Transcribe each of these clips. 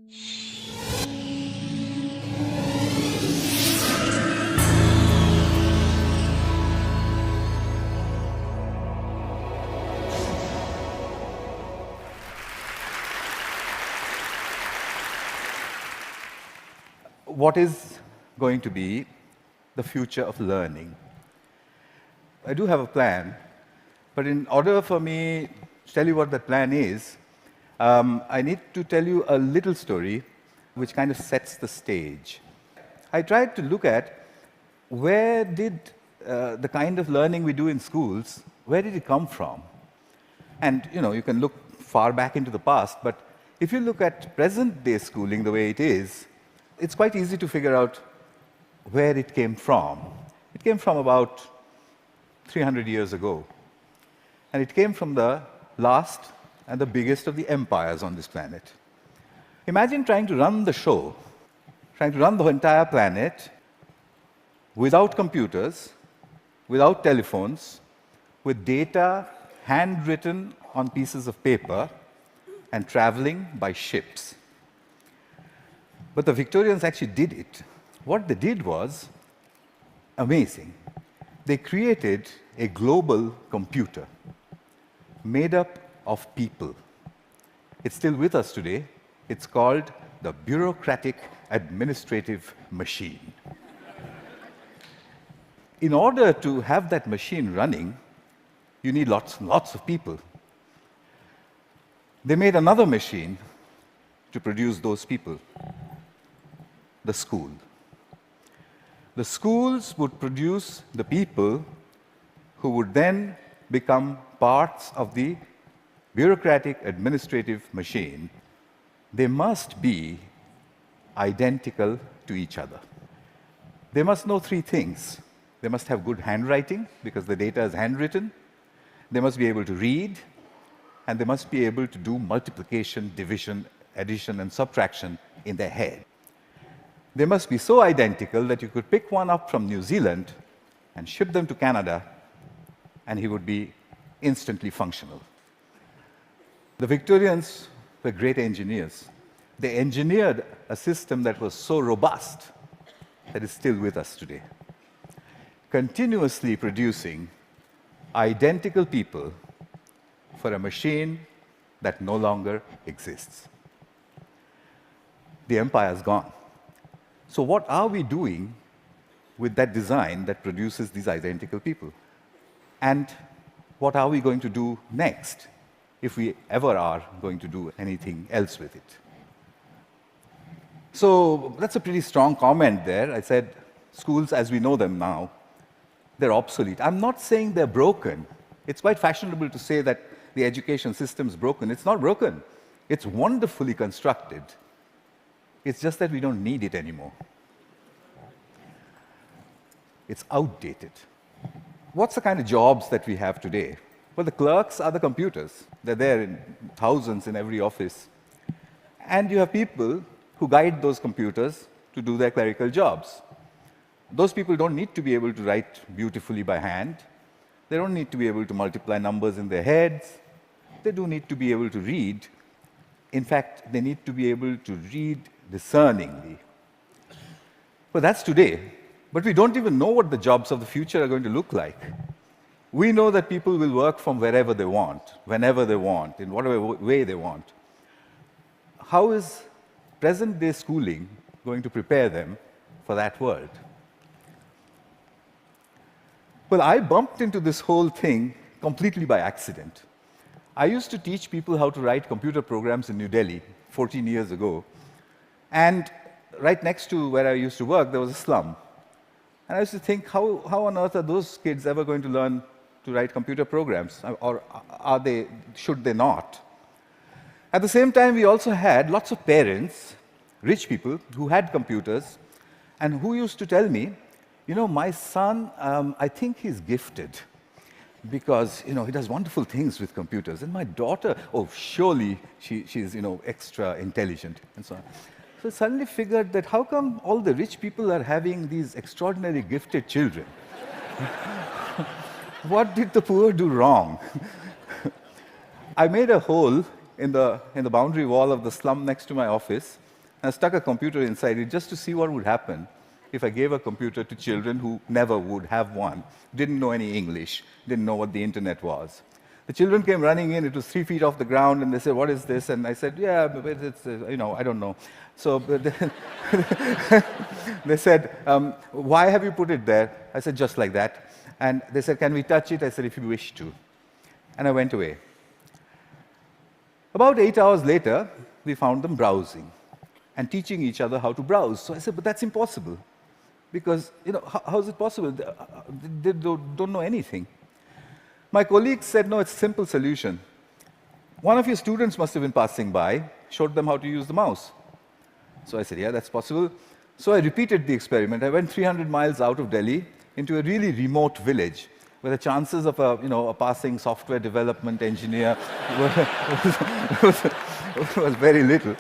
What is going to be the future of learning? I do have a plan, but in order for me to tell you what that plan is, I need to tell you a little story which kind of sets the stage. I tried to look at where did the kind of learning we do in schools, where did it come from? And you can look far back into the past, but if you look at present-day schooling the way it is, it's quite easy to figure out where it came from. It came from about 300 years ago. And it came from the last and the biggest of the empires on this planet. Imagine trying to run the show, trying to run the entire planet without computers, without telephones, with data handwritten on pieces of paper and traveling by ships. But the Victorians actually did it. What they did was amazing. They created a global computer made up of people. It's still with us today. It's called the bureaucratic administrative machine. In order to have that machine running, you need lots and lots of people. They made another machine to produce those people, the school. The schools would produce the people who would then become parts of the bureaucratic administrative machine. They must be identical to each other. They must know three things. They must have good handwriting, because the data is handwritten. They must be able to read, and they must be able to do multiplication, division, addition, and subtraction in their head. They must be so identical that you could pick one up from New Zealand and ship them to Canada, and he would be instantly functional. The Victorians were great engineers. They engineered a system that was so robust that is still with us today, continuously producing identical people for a machine that no longer exists. The empire's gone. So what are we doing with that design that produces these identical people? And what are we going to do next, if we ever are going to do anything else with it? So that's a pretty strong comment there. I said, schools as we know them now, they're obsolete. I'm not saying they're broken. It's quite fashionable to say that the education system's broken. It's not broken. It's wonderfully constructed. It's just that we don't need it anymore. It's outdated. What's the kind of jobs that we have today? Well, the clerks are the computers. They're there in thousands in every office. And you have people who guide those computers to do their clerical jobs. Those people don't need to be able to write beautifully by hand. They don't need to be able to multiply numbers in their heads. They do need to be able to read. In fact, they need to be able to read discerningly. Well, that's today. But we don't even know what the jobs of the future are going to look like. We know that people will work from wherever they want, whenever they want, in whatever way they want. How is present-day schooling going to prepare them for that world? Well, I bumped into this whole thing completely by accident. I used to teach people how to write computer programs in New Delhi 14 years ago. And right next to where I used to work, there was a slum. And I used to think, how on earth are those kids ever going to learn to write computer programs? Or should they not? At the same time, we also had lots of parents, rich people, who had computers, and who used to tell me, my son, I think he's gifted, because he does wonderful things with computers. And my daughter, surely she's extra intelligent, and so on. So I suddenly figured that how come all the rich people are having these extraordinarily gifted children? What did the poor do wrong? I made a hole in the boundary wall of the slum next to my office, I stuck a computer inside it just to see what would happen if I gave a computer to children who never would have one, didn't know any English, didn't know what the internet was. The children came running in. It was 3 feet off the ground, and they said, "What is this?" And I said, "Yeah, but it's, I don't know." So they said, "Why have you put it there?" I said, "Just like that." And they said, "Can we touch it?" I said, "If you wish to." And I went away. About 8 hours later, we found them browsing and teaching each other how to browse. So I said, "But that's impossible, because how is it possible? They don't know anything." My colleagues said, "No, it's a simple solution. One of your students must have been passing by, showed them how to use the mouse." So I said, "Yeah, that's possible." So I repeated the experiment. I went 300 miles out of Delhi into a really remote village where the chances of a passing software development engineer was very little.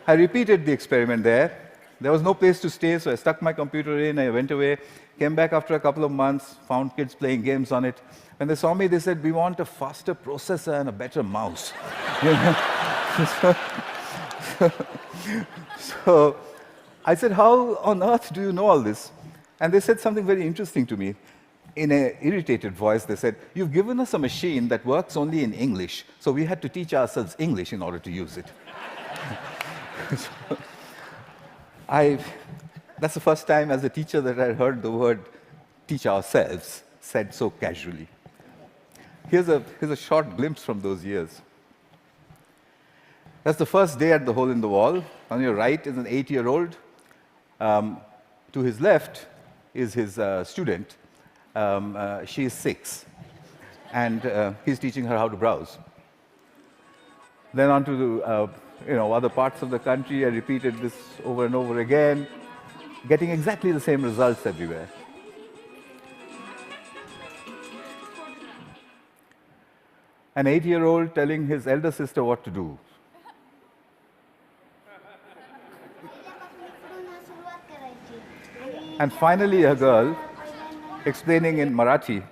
I repeated the experiment there. There was no place to stay, so I stuck my computer in, I went away, came back after a couple of months, found kids playing games on it. When they saw me, they said, "We want a faster processor and a better mouse." So I said, "How on earth do you know all this?" And they said something very interesting to me. In an irritated voice, they said, "You've given us a machine that works only in English, so we had to teach ourselves English in order to use it." So that's the first time as a teacher that I heard the word "teach ourselves" said so casually. Here's a short glimpse from those years. That's the first day at the Hole in the Wall. On your right is an 8-year-old. To his left is his student. She is 6, and he's teaching her how to browse. Then on to the, other parts of the country. I repeated this over and over again, getting exactly the same results everywhere. An 8-year-old telling his elder sister what to do. And finally, a girl explaining in Marathi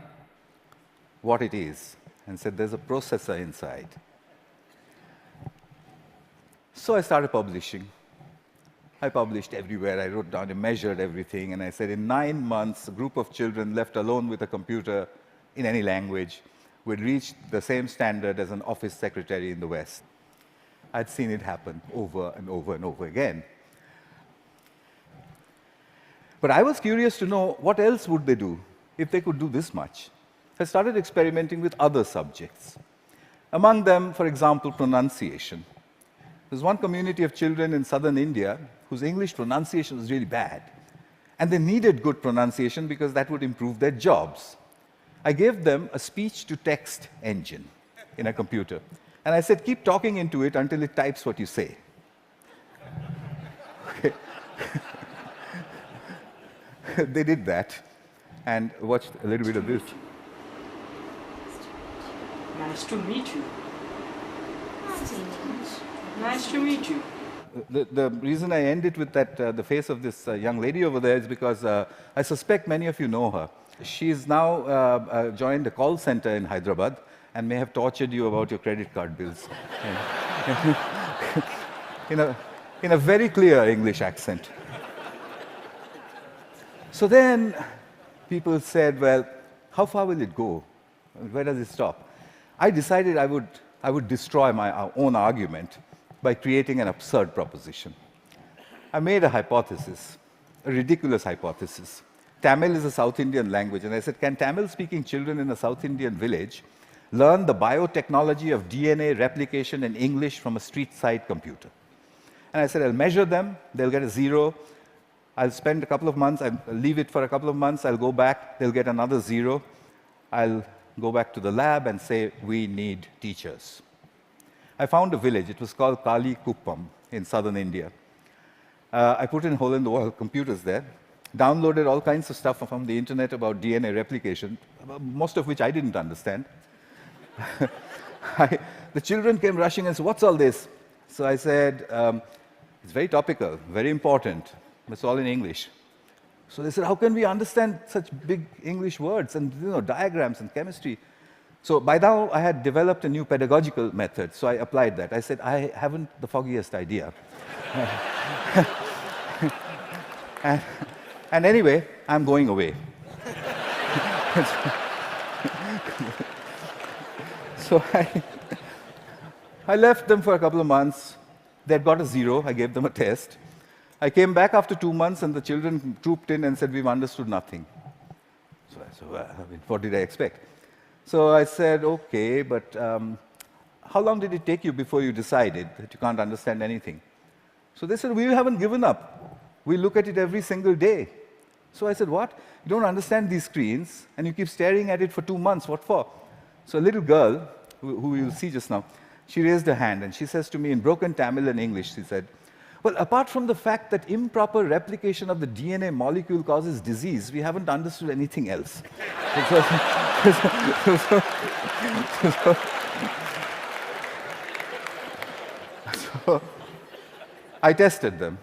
what it is, and said, "There's a processor inside." So I started publishing. I published everywhere. I wrote down and measured everything, and I said, in 9 months, a group of children left alone with a computer in any language would reach the same standard as an office secretary in the West. I'd seen it happen over and over and over again. But I was curious to know what else would they do if they could do this much. I started experimenting with other subjects. Among them, for example, pronunciation. There's one community of children in southern India whose English pronunciation was really bad. And they needed good pronunciation because that would improve their jobs. I gave them a speech-to-text engine in a computer. And I said, "Keep talking into it until it types what you say." Okay. They did that, and watched a little bit of this. Nice to meet you. Nice to meet you. The reason I end it with that, the face of this young lady over there is because I suspect many of you know her. She's now joined a call center in Hyderabad and may have tortured you about your credit card bills. in a very clear English accent. So then people said, "Well, how far will it go? Where does it stop?" I decided I would destroy my own argument by creating an absurd proposition. I made a hypothesis, a ridiculous hypothesis. Tamil is a South Indian language, and I said, can Tamil-speaking children in a South Indian village learn the biotechnology of DNA replication in English from a street-side computer? And I said, I'll measure them, they'll get a 0. I'll spend a couple of months, I'll leave it for a couple of months, I'll go back, they'll get another 0. I'll go back to the lab and say, we need teachers. I found a village, it was called Kali Kuppam in southern India. I put in hole-in-the-wall computers there, downloaded all kinds of stuff from the internet about DNA replication, most of which I didn't understand. The children came rushing and said, what's all this? So I said, it's very topical, very important. It's all in English. So they said, how can we understand such big English words and diagrams and chemistry? So by now, I had developed a new pedagogical method, so I applied that. I said, I haven't the foggiest idea. and, and anyway, I'm going away. So I left them for a couple of months. They'd got a 0. I gave them a test. I came back after 2 months, and the children trooped in and said, we've understood nothing. So I said, well, I mean, what did I expect? So I said, okay, but how long did it take you before you decided that you can't understand anything? So they said, we haven't given up. We look at it every single day. So I said, what? You don't understand these screens, and you keep staring at it for 2 months. What for? So a little girl, who you'll see just now, she raised her hand, and she says to me in broken Tamil and English, she said, well, apart from the fact that improper replication of the DNA molecule causes disease, we haven't understood anything else. So I tested them.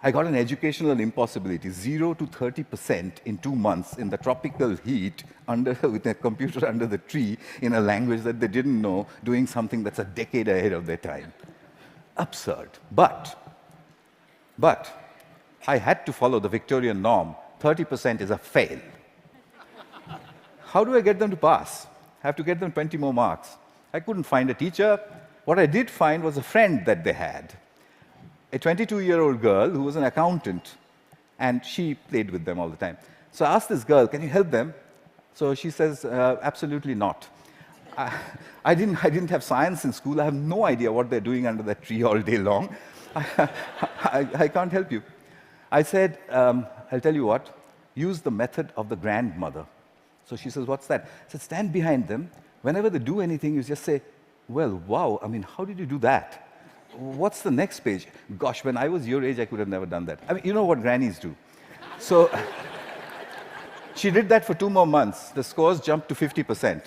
I got an educational impossibility, 0 to 30% in 2 months in the tropical heat with a computer under the tree in a language that they didn't know, doing something that's a decade ahead of their time. Absurd. But I had to follow the Victorian norm. 30% is a fail. How do I get them to pass? I have to get them 20 more marks. I couldn't find a teacher. What I did find was a friend that they had, a 22-year-old girl who was an accountant, and she played with them all the time. So I asked this girl, can you help them? So she says, absolutely not. I didn't have science in school. I have no idea what they're doing under that tree all day long. I can't help you. I said, I'll tell you what, use the method of the grandmother. So she says, what's that? I said, stand behind them. Whenever they do anything, you just say, well, wow, I mean, how did you do that? What's the next page? Gosh, when I was your age, I could have never done that. I mean, you know what grannies do. So she did that for 2 more months. The scores jumped to 50%.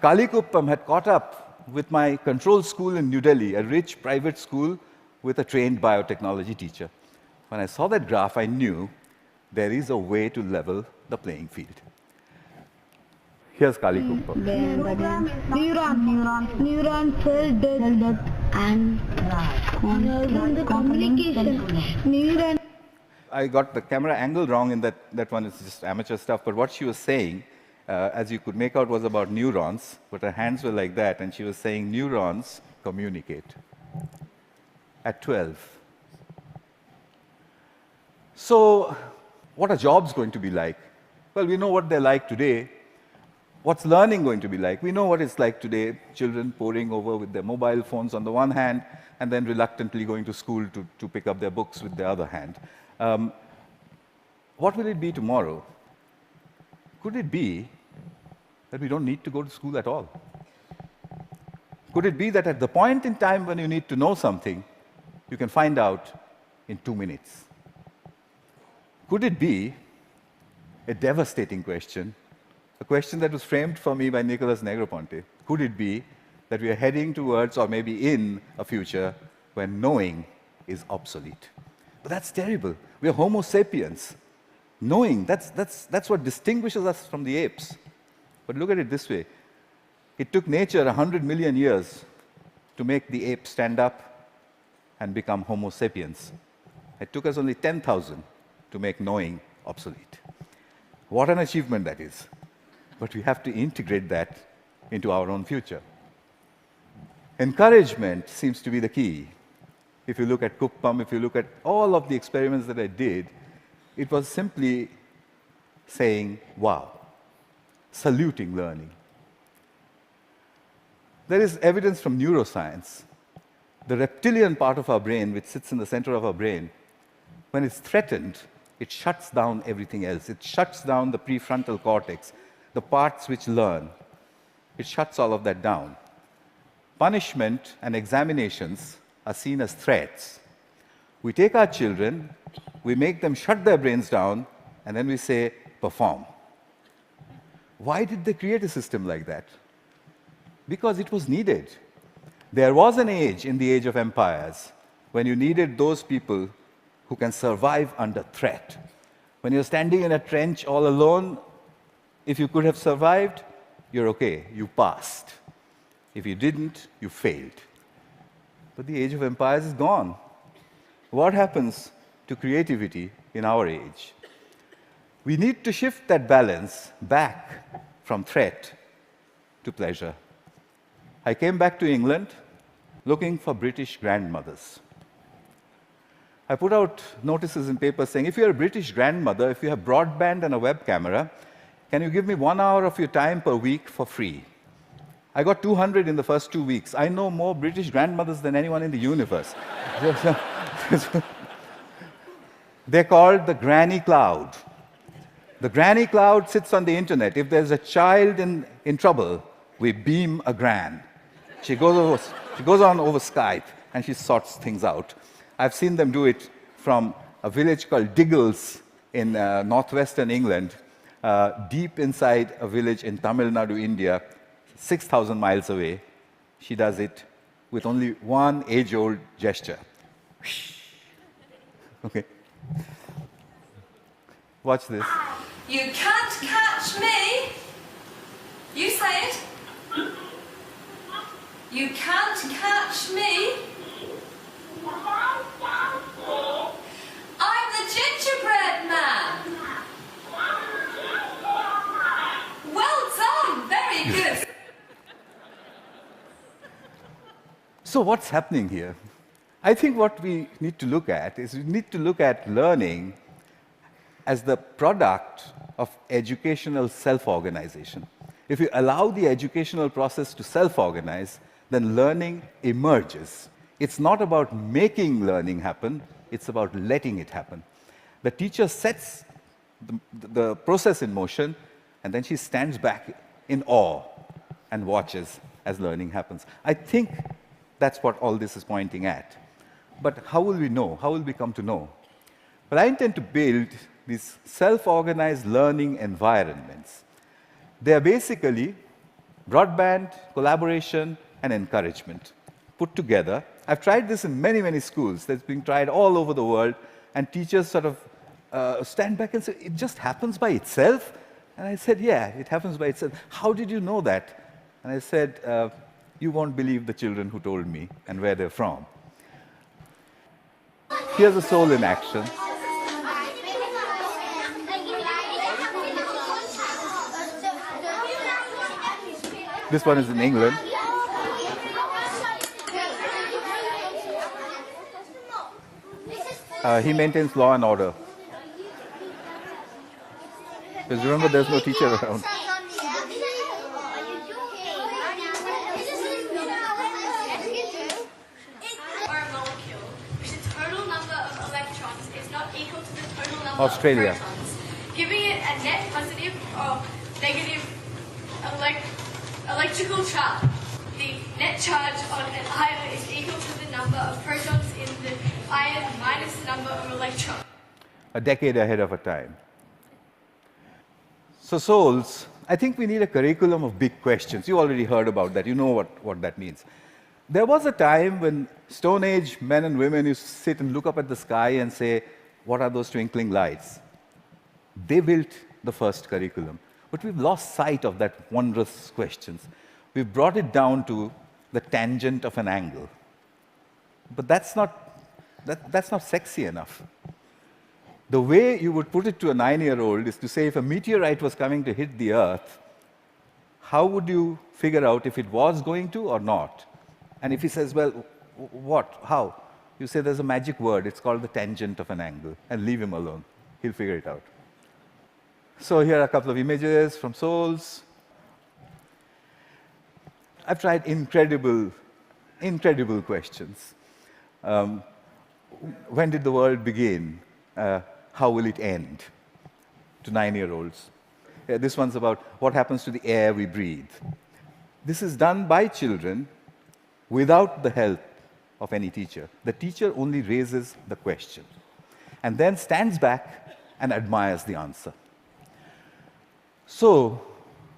Kalikuppam had caught up with my control school in New Delhi, a rich private school with a trained biotechnology teacher. When I saw that graph, I knew there is a way to level the playing field. Here's Kalikuppam. Neuron cell death and communication. I got the camera angle wrong in that one. It's just amateur stuff. But what she was saying, as you could make out, was about neurons. But her hands were like that, and she was saying neurons communicate. At 12. So, what are jobs going to be like? Well, we know what they're like today. What's learning going to be like? We know what it's like today, children poring over with their mobile phones on the one hand, and then reluctantly going to school to pick up their books with the other hand. What will it be tomorrow? Could it be that we don't need to go to school at all? Could it be that at the point in time when you need to know something, you can find out in 2 minutes? Could it be a devastating question, a question that was framed for me by Nicholas Negroponte? Could it be that we are heading towards, or maybe in, a future when knowing is obsolete? But that's terrible. We are Homo sapiens. Knowing, that's what distinguishes us from the apes. But look at it this way. It took nature 100 million years to make the ape stand up and become Homo sapiens. It took us only 10,000 to make knowing obsolete. What an achievement that is. But we have to integrate that into our own future. Encouragement seems to be the key. If you look at Kuppam, if you look at all of the experiments that I did, it was simply saying, wow, saluting learning. There is evidence from neuroscience. The reptilian part of our brain, which sits in the center of our brain, when it's threatened, it shuts down everything else. It shuts down the prefrontal cortex, the parts which learn. It shuts all of that down. Punishment and examinations are seen as threats. We take our children, we make them shut their brains down, and then we say, perform. Why did they create a system like that? Because it was needed. There was an age in the age of empires when you needed those people who can survive under threat. When you're standing in a trench all alone, if you could have survived, you're okay, you passed. If you didn't, you failed. But the age of empires is gone. What happens to creativity in our age? We need to shift that balance back from threat to pleasure. I came back to England looking for British grandmothers. I put out notices in papers saying, if you're a British grandmother, if you have broadband and a web camera, can you give me 1 hour of your time per week for free? I got 200 in the first 2 weeks. I know more British grandmothers than anyone in the universe. They're called the granny cloud. The granny cloud sits on the internet. If there's a child in trouble, we beam a gran. She goes on over Skype and she sorts things out. I've seen them do it from a village called Diggles in northwestern England, deep inside a village in Tamil Nadu, India, 6,000 miles away. She does it with only one age-old gesture. Okay. Watch this. You can't catch me. You say it. You can't catch me. I'm the gingerbread man. Well done. Very good. So what's happening here? I think what we need to look at is we need to look at learning as the product of educational self-organization. If you allow the educational process to self-organize, then learning emerges. It's not about making learning happen, it's about letting it happen. The teacher sets the process in motion, and then she stands back in awe and watches as learning happens. I think that's what all this is pointing at. But how will we know? How will we come to know? Well, I intend to build these self-organized learning environments. They are basically broadband, collaboration, and encouragement put together. I've tried this in many, many schools. That's being tried all over the world, and teachers sort of stand back and say, it just happens by itself? And I said, yeah, it happens by itself. How did you know that? And I said, you won't believe the children who told me and where they're from. Here's a soul in action. This one is in England. He maintains law and order. Because remember, there's no teacher around. Australia. Giving it a net positive or negative electrical charge. The net charge on an ion is equal to the number of protons in the ion minus the number of electrons. A decade ahead of our time. So souls, I think we need a curriculum of big questions. You already heard about that. You know what that means. There was a time when Stone Age men and women used to sit and look up at the sky and say, what are those twinkling lights? They built the first curriculum. But we've lost sight of that wondrous questions. We've brought it down to the tangent of an angle. But that's not sexy enough. The way you would put it to a 9-year-old is to say, if a meteorite was coming to hit the Earth, how would you figure out if it was going to or not? And if he says, well, what, how? You say there's a magic word, it's called the tangent of an angle, and leave him alone. He'll figure it out. So here are a couple of images from souls. I've tried incredible questions. When did the world begin? How will it end? To 9-year-olds. This one's about what happens to the air we breathe. This is done by children without the help of any teacher. The teacher only raises the question and then stands back and admires the answer. So,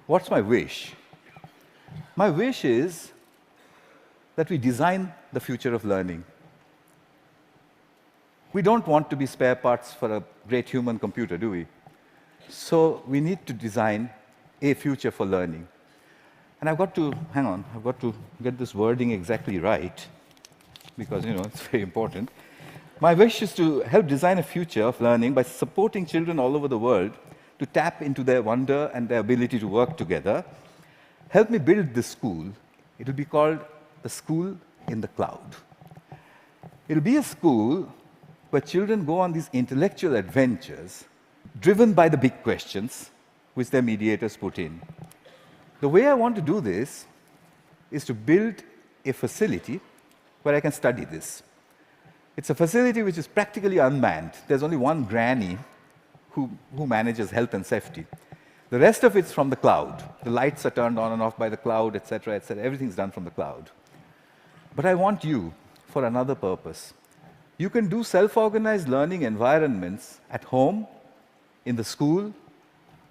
what's my wish? My wish is that we design the future of learning. We don't want to be spare parts for a great human computer, do we? So we need to design a future for learning. And I've got to, hang on, I've got to get this wording exactly right, because, it's very important. My wish is to help design a future of learning by supporting children all over the world to tap into their wonder and their ability to work together. Help me build this school. It will be called the School in the Cloud. It'll be a school where children go on these intellectual adventures driven by the big questions which their mediators put in. The way I want to do this is to build a facility where I can study this. It's a facility which is practically unmanned. There's only one granny who manages health and safety. The rest of it's from the cloud. The lights are turned on and off by the cloud, etc., etc. Everything's done from the cloud. But I want you for another purpose. You can do self-organized learning environments at home, in the school,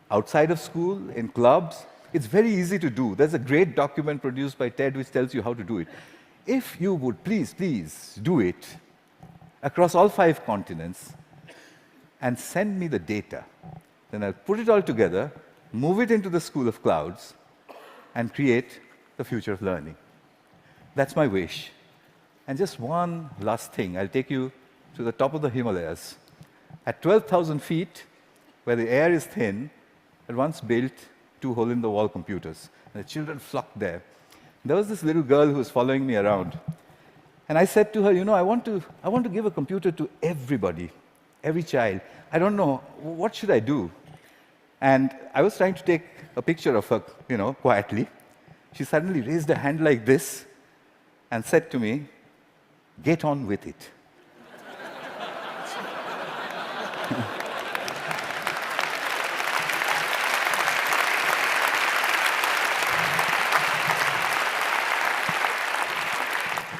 outside of school, in clubs. It's very easy to do. There's a great document produced by TED which tells you how to do it. If you would please do it across all 5 continents and send me the data, then I'll put it all together, move it into the School of Clouds, and create the future of learning. That's my wish. And just one last thing, I'll take you to the top of the Himalayas. At 12,000 feet, where the air is thin, I once built 2 hole-in-the-wall computers. And the children flocked there. There was this little girl who was following me around. And I said to her, I want to give a computer to everybody, every child. I don't know, what should I do? And I was trying to take a picture of her, quietly. She suddenly raised her hand like this and said to me, "Get on with it."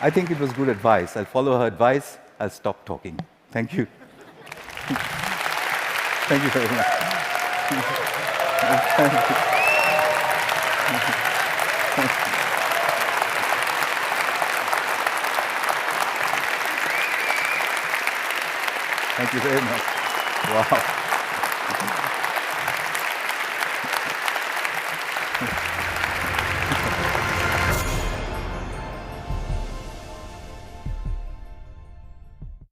I think it was good advice. I'll follow her advice. I'll stop talking. Thank you. Thank you very much. Thank you very much. Wow.